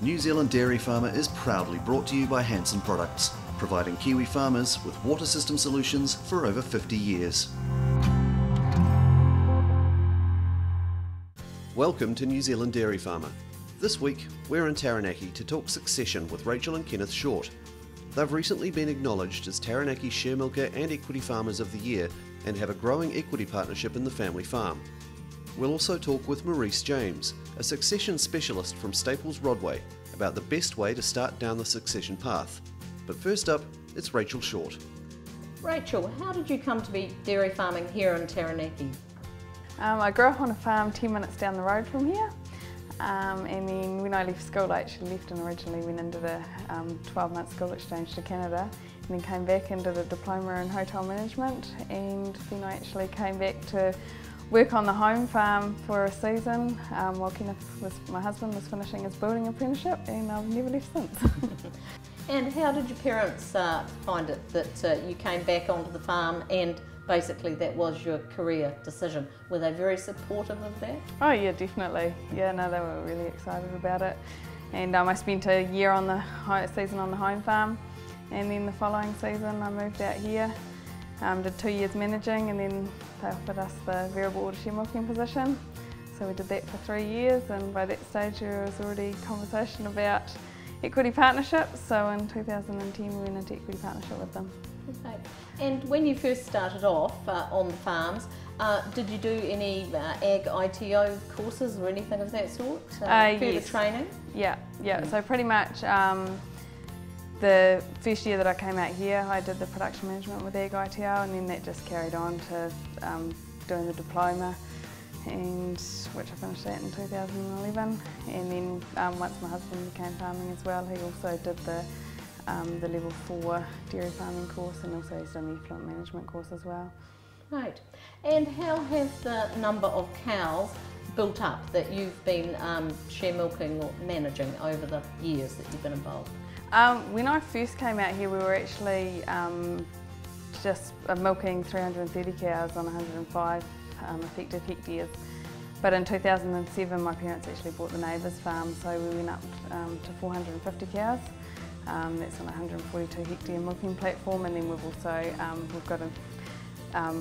New Zealand Dairy Farmer is proudly brought to you by Hanson Products, providing Kiwi farmers with water system solutions for over 50 years. Welcome to New Zealand Dairy Farmer. This week, we're in Taranaki to talk succession with Rachel and Kenneth Short. They've recently been acknowledged as Taranaki Sharemilker and Equity Farmers of the Year and have a growing equity partnership in the family farm. We'll also talk with Marise James, a succession specialist from Staples Rodway, about the best way to start down the succession path. But first up, it's Rachel Short. Rachel, how did you come to be dairy farming here in Taranaki? I grew up on a farm 10 minutes down the road from here, and then when I left school I actually left and originally went into the 12-month school exchange to Canada, and then came back and did a diploma in hotel management, and then I actually came back to work on the home farm for a season while my husband was finishing his building apprenticeship, and I've never left since. And how did your parents find it that you came back onto the farm and basically that was your career decision? Were they very supportive of that? Oh yeah, definitely. Yeah, no, they were really excited about it. And I spent a year on the season on the home farm, and then the following season I moved out here. Did 2 years managing, and then they offered us the variable order share milking position. So we did that for 3 years, and by that stage there was already conversation about equity partnerships. So in 2010 we went into equity partnership with them. Okay. And when you first started off on the farms, did you do any ag ITO courses or anything of that sort? Further yes. training? Yeah. So pretty much the first year that I came out here, I did the production management with Ag ITO, and then that just carried on to doing the diploma, and which I finished that in 2011. And then once my husband became farming as well, he also did the level 4 dairy farming course, and also he's done the effluent management course as well. Right. And how has the number of cows built up that you've been share milking or managing over the years that you've been involved? When I first came out here we were actually just milking 330 cows on 105 effective hectares. But in 2007 my parents actually bought the neighbour's farm, so we went up to 450 cows. That's on a 142 hectare milking platform, and then we've also we've got a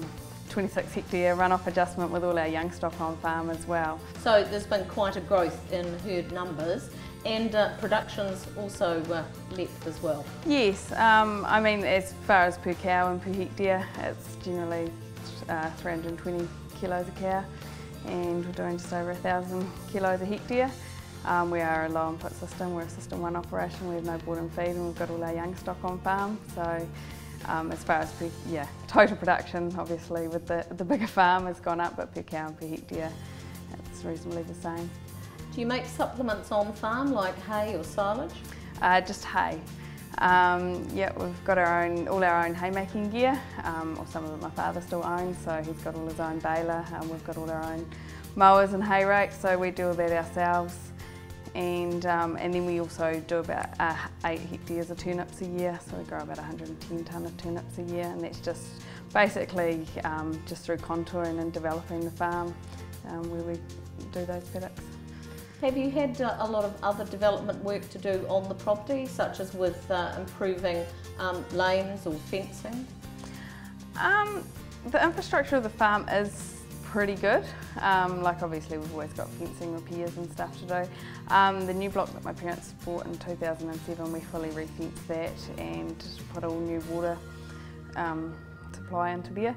26 hectare runoff adjustment with all our young stock on farm as well. So there's been quite a growth in herd numbers, and production's also leapt as well. Yes, I mean as far as per cow and per hectare, it's generally 320 kilos a cow, and we're doing just over 1,000 kilos a hectare. We are a low input system, we're a system 1 operation, we have no board-in feed, and we've got all our young stock on farm. So as far as total production, obviously with the bigger farm has gone up, but per cow and per hectare it's reasonably the same. Do you make supplements on farm like hay or silage? Just hay. Yeah, we've got all our own haymaking gear, or some of it my father still owns, so he's got all his own baler. We've got all our own mowers and hay rakes, so we do all that ourselves. And then we also do about 8 hectares of turnips a year, so we grow about 110 tonne of turnips a year, and that's just basically just through contouring and developing the farm where we do those paddocks. Have you had a lot of other development work to do on the property, such as with improving lanes or fencing? The infrastructure of the farm is pretty good. Like obviously we've always got fencing repairs and stuff to do. The new block that my parents bought in 2007, we fully re-fenced that and put all new water supply into there.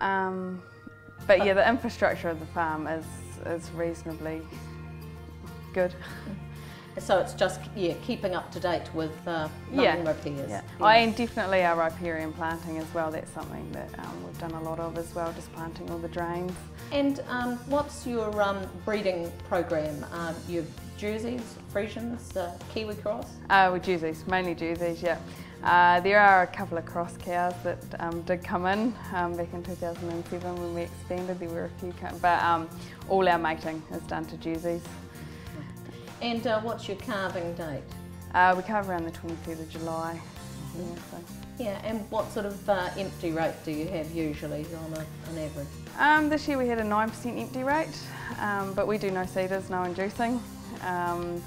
But yeah, the infrastructure of the farm is reasonably good. So it's just keeping up to date with lawn repairs. Yeah. And definitely our riparian planting as well. That's something that we've done a lot of as well, just planting all the drains. And what's your breeding program? Your Jerseys, Friesians, Kiwi cross? With Jerseys, mainly Jerseys, yeah. There are a couple of cross cows that did come in back in 2007 when we expanded. There were a few, but all our mating is done to Jerseys. And what's your calving date? We calve around the 23rd of July. Yeah, and what sort of empty rate do you have usually on an average? This year we had a 9% empty rate, but we do no seeders, no inducing,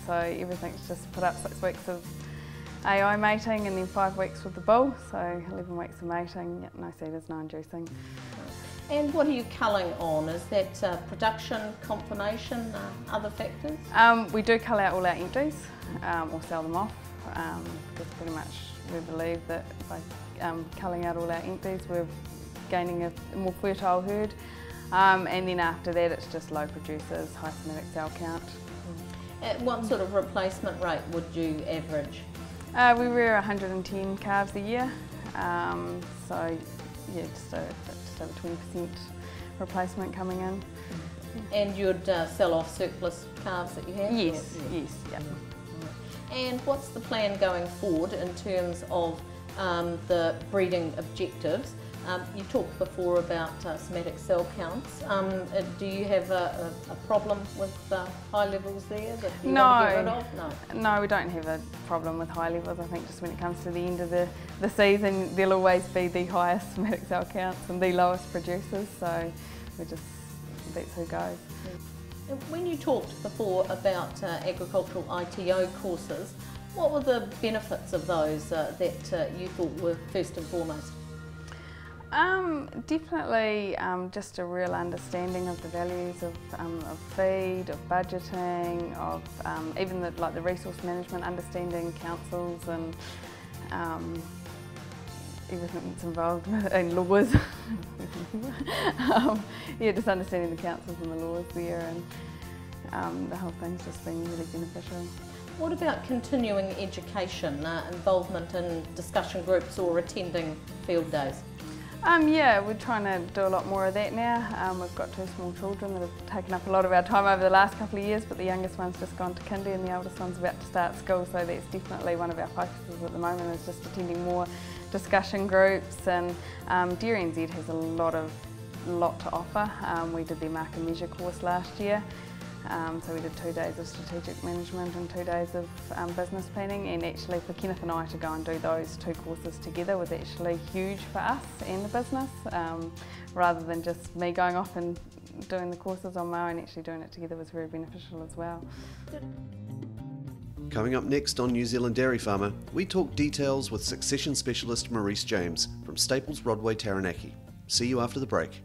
So everything's just put up 6 weeks of AI mating and then 5 weeks with the bull, so 11 weeks of mating, yep, no seeders, no inducing. And what are you culling on? Is that production, conformation, other factors? We do cull out all our empties or sell them off, because pretty much we believe that by culling out all our empties we're gaining a more fertile herd, and then after that it's just low producers, high somatic cell count. At what sort of replacement rate would you average? We rear 110 calves a year, so yeah, just over 20% replacement coming in. And you'd sell off surplus calves that you have? Yes, yes, yeah. And what's the plan going forward in terms of the breeding objectives? You talked before about somatic cell counts. Do you have a problem with high levels there that you want to get rid of? No, we don't have a problem with high levels. I think just when it comes to the end of the season, there'll always be the highest somatic cell counts and the lowest producers, so that's who goes. When you talked before about agricultural ITO courses, what were the benefits of those that you thought were first and foremost? Definitely just a real understanding of the values of feed, of budgeting, of even the resource management, understanding councils and everything that's involved in laws. Yeah, just understanding the councils and the laws there, and the whole thing's just been really beneficial. What about continuing education, involvement in discussion groups or attending field days? Yeah, we're trying to do a lot more of that now. We've got 2 small children that have taken up a lot of our time over the last couple of years, but the youngest one's just gone to kindy and the eldest one's about to start school, so that's definitely one of our focuses at the moment, is just attending more discussion groups. And Dairy NZ has a lot to offer. We did their mark and measure course last year. So we did 2 days of strategic management and 2 days of business planning, and actually for Kenneth and I to go and do those 2 courses together was actually huge for us and the business, rather than just me going off and doing the courses on my own. Actually doing it together was very beneficial as well. Coming up next on New Zealand Dairy Farmer, we talk details with succession specialist Marise James from Staples Rodway, Taranaki. See you after the break.